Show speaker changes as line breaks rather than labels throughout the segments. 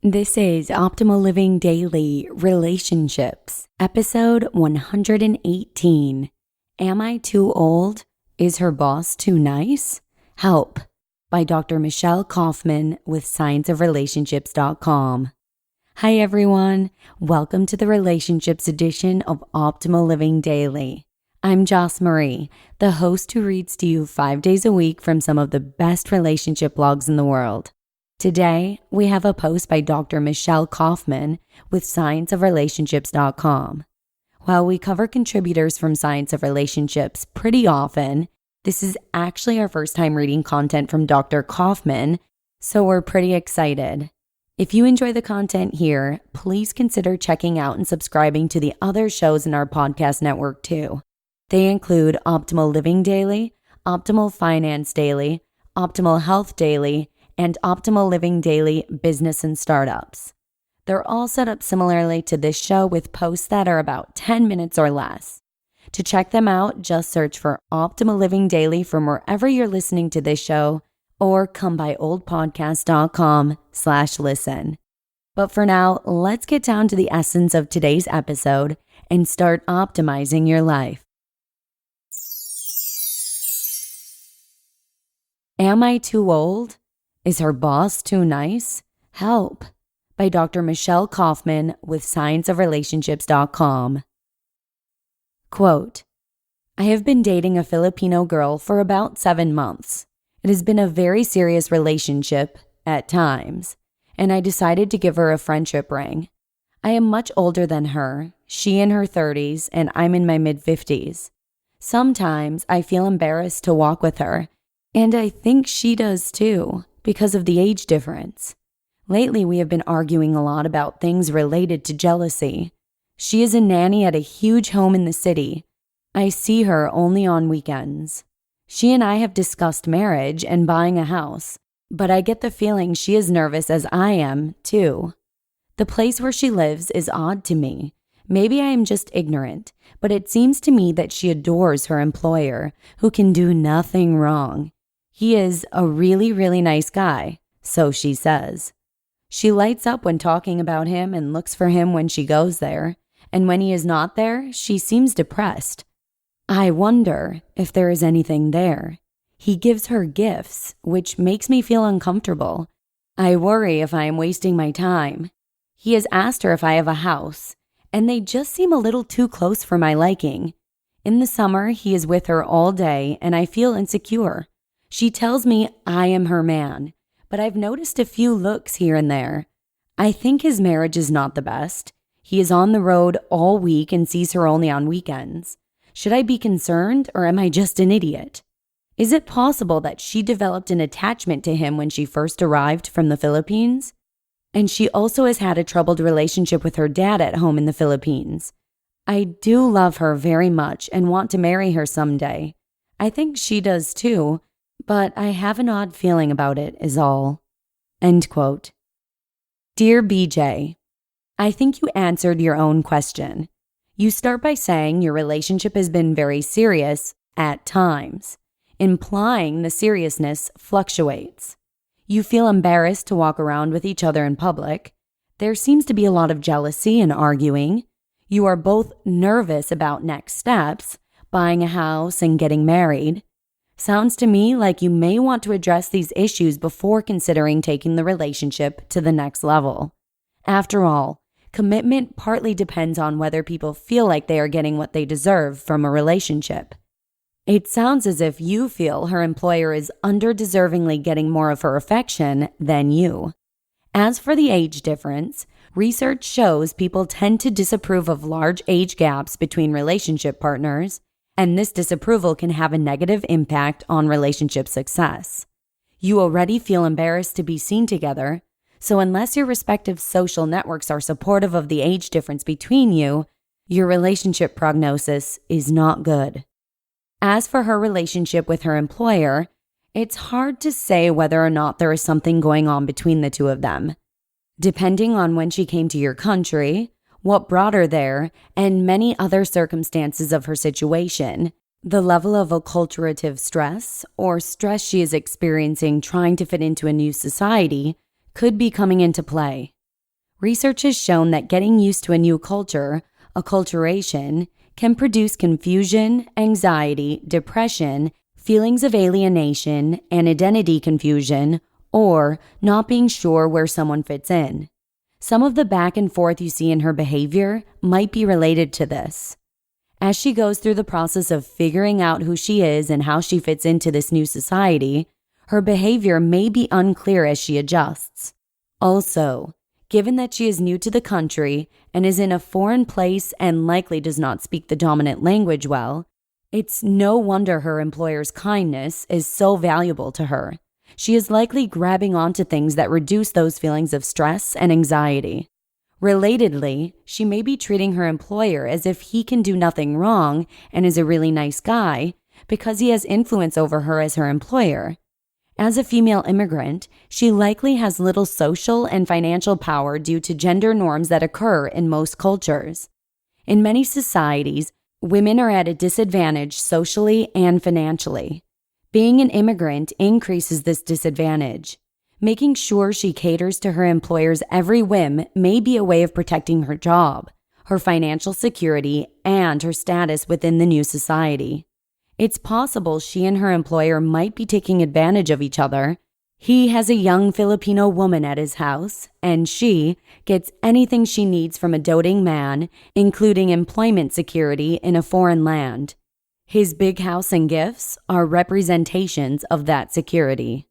This is Optimal Living Daily Relationships, episode 118. Am I too old? Is her boss too nice? Help, by Dr. Michelle Kaufman with scienceofrelationships.com. Hi everyone, welcome to the Relationships edition of Optimal Living Daily. I'm Joss Marie, the host who reads to you 5 days a week from some of the best relationship blogs in the world. Today, we have a post by Dr. Michelle Kaufman with scienceofrelationships.com. While we cover contributors from Science of Relationships pretty often, this is actually our first time reading content from Dr. Kaufman, so we're pretty excited. If you enjoy the content here, please consider checking out and subscribing to the other shows in our podcast network too. They include Optimal Living Daily, Optimal Finance Daily, Optimal Health Daily, and Optimal Living Daily Business and Startups. They're all set up similarly to this show with posts that are about 10 minutes or less. To check them out, just search for Optimal Living Daily from wherever you're listening to this show or come by oldpodcast.com/listen. But for now, let's get down to the essence of today's episode and start optimizing your life. Am I too old? Is her boss too nice? Help, by Dr. Michelle Kaufman with scienceofrelationships.com. Quote, I have been dating a Filipino girl for about 7 months. It has been a very serious relationship at times, and I decided to give her a friendship ring. I am much older than her, she in her 30s, and I'm in my mid-50s. Sometimes I feel embarrassed to walk with her, and I think she does too, because of the age difference. Lately, we have been arguing a lot about things related to jealousy. She is a nanny at a huge home in the city. I see her only on weekends. She and I have discussed marriage and buying a house, but I get the feeling she is nervous as I am, too. The place where she lives is odd to me. Maybe I am just ignorant, but it seems to me that she adores her employer, who can do nothing wrong. He is a really, really nice guy, so she says. She lights up when talking about him and looks for him when she goes there, and when he is not there, she seems depressed. I wonder if there is anything there. He gives her gifts, which makes me feel uncomfortable. I worry if I am wasting my time. He has asked her if I have a house, and they just seem a little too close for my liking. In the summer, he is with her all day, and I feel insecure. She tells me I am her man, but I've noticed a few looks here and there. I think his marriage is not the best. He is on the road all week and sees her only on weekends. Should I be concerned, or am I just an idiot? Is it possible that she developed an attachment to him when she first arrived from the Philippines? And she also has had a troubled relationship with her dad at home in the Philippines. I do love her very much and want to marry her someday. I think she does too, but I have an odd feeling about it is all. End quote. Dear BJ, I think you answered your own question. You start by saying your relationship has been very serious at times, implying the seriousness fluctuates. You feel embarrassed to walk around with each other in public. There seems to be a lot of jealousy and arguing. You are both nervous about next steps, buying a house and getting married. Sounds to me like you may want to address these issues before considering taking the relationship to the next level. After all, commitment partly depends on whether people feel like they are getting what they deserve from a relationship. It sounds as if you feel her employer is underdeservingly getting more of her affection than you. As for the age difference, research shows people tend to disapprove of large age gaps between relationship partners, and this disapproval can have a negative impact on relationship success. You already feel embarrassed to be seen together, so unless your respective social networks are supportive of the age difference between you, your relationship prognosis is not good. As for her relationship with her employer, it's hard to say whether or not there is something going on between the two of them. Depending on when she came to your country, what brought her there, and many other circumstances of her situation, the level of acculturative stress or stress she is experiencing trying to fit into a new society could be coming into play. Research has shown that getting used to a new culture, acculturation, can produce confusion, anxiety, depression, feelings of alienation, and identity confusion, or not being sure where someone fits in. Some of the back and forth you see in her behavior might be related to this. As she goes through the process of figuring out who she is and how she fits into this new society, her behavior may be unclear as she adjusts. Also, given that she is new to the country and is in a foreign place and likely does not speak the dominant language well, it's no wonder her employer's kindness is so valuable to her. She is likely grabbing onto things that reduce those feelings of stress and anxiety. Relatedly, she may be treating her employer as if he can do nothing wrong and is a really nice guy because he has influence over her as her employer. As a female immigrant, she likely has little social and financial power due to gender norms that occur in most cultures. In many societies, women are at a disadvantage socially and financially. Being an immigrant increases this disadvantage. Making sure she caters to her employer's every whim may be a way of protecting her job, her financial security, and her status within the new society. It's possible she and her employer might be taking advantage of each other. He has a young Filipino woman at his house, and she gets anything she needs from a doting man, including employment security in a foreign land. His big house and gifts are representations of that security.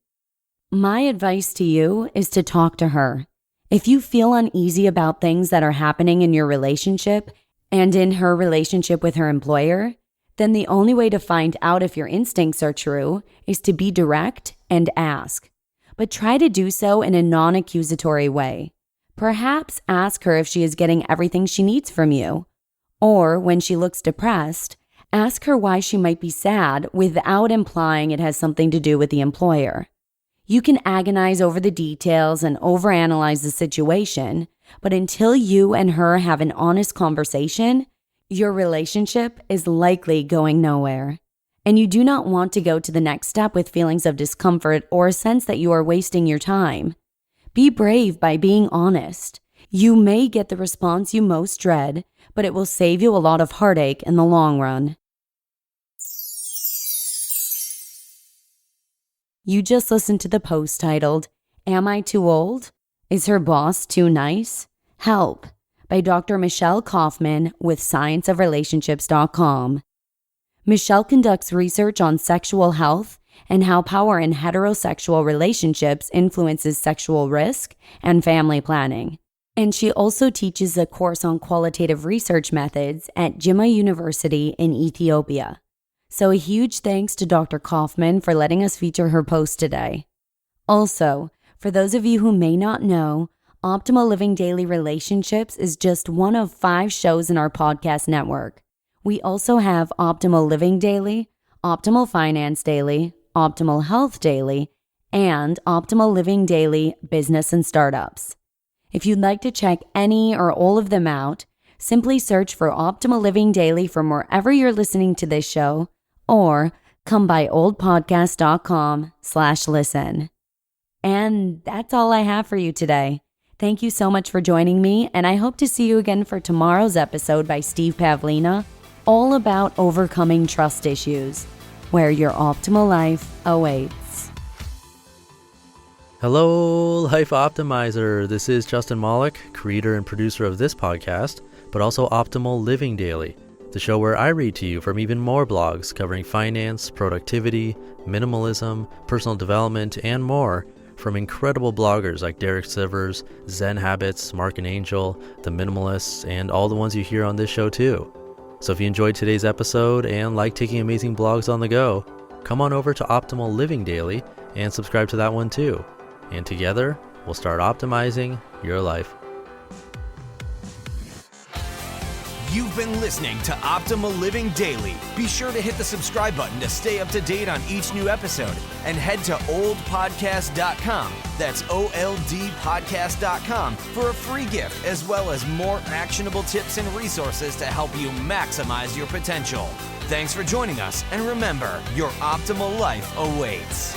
My advice to you is to talk to her. If you feel uneasy about things that are happening in your relationship and in her relationship with her employer, then the only way to find out if your instincts are true is to be direct and ask. But try to do so in a non-accusatory way. Perhaps ask her if she is getting everything she needs from you. Or when she looks depressed, ask her why she might be sad without implying it has something to do with the employer. You can agonize over the details and overanalyze the situation, but until you and her have an honest conversation, your relationship is likely going nowhere. And you do not want to go to the next step with feelings of discomfort or a sense that you are wasting your time. Be brave by being honest. You may get the response you most dread, but it will save you a lot of heartache in the long run. You just listened to the post titled, "Am I Too Old? Is Her Boss Too Nice? Help," by Dr. Michelle Kaufman with scienceofrelationships.com. Michelle conducts research on sexual health and how power in heterosexual relationships influences sexual risk and family planning. And she also teaches a course on qualitative research methods at Jimma University in Ethiopia. So a huge thanks to Dr. Kaufman for letting us feature her post today. Also, for those of you who may not know, Optimal Living Daily Relationships is just one of 5 shows in our podcast network. We also have Optimal Living Daily, Optimal Finance Daily, Optimal Health Daily, and Optimal Living Daily Business and Startups. If you'd like to check any or all of them out, simply search for Optimal Living Daily from wherever you're listening to this show, or come by oldpodcast.com/listen. And that's all I have for you today. Thank you so much for joining me, and I hope to see you again for tomorrow's episode by Steve Pavlina, all about overcoming trust issues, where your optimal life awaits.
Hello, Life Optimizer. This is Justin Malik, creator and producer of this podcast, but also Optimal Living Daily, the show where I read to you from even more blogs covering finance, productivity, minimalism, personal development, and more from incredible bloggers like Derek Sivers, Zen Habits, Mark and Angel, The Minimalists, and all the ones you hear on this show too. So if you enjoyed today's episode and like taking amazing blogs on the go, come on over to Optimal Living Daily and subscribe to that one too. And together, we'll start optimizing your life.
You've been listening to Optimal Living Daily. Be sure to hit the subscribe button to stay up to date on each new episode and head to oldpodcast.com. That's OLDpodcast.com for a free gift as well as more actionable tips and resources to help you maximize your potential. Thanks for joining us, and remember, your optimal life awaits.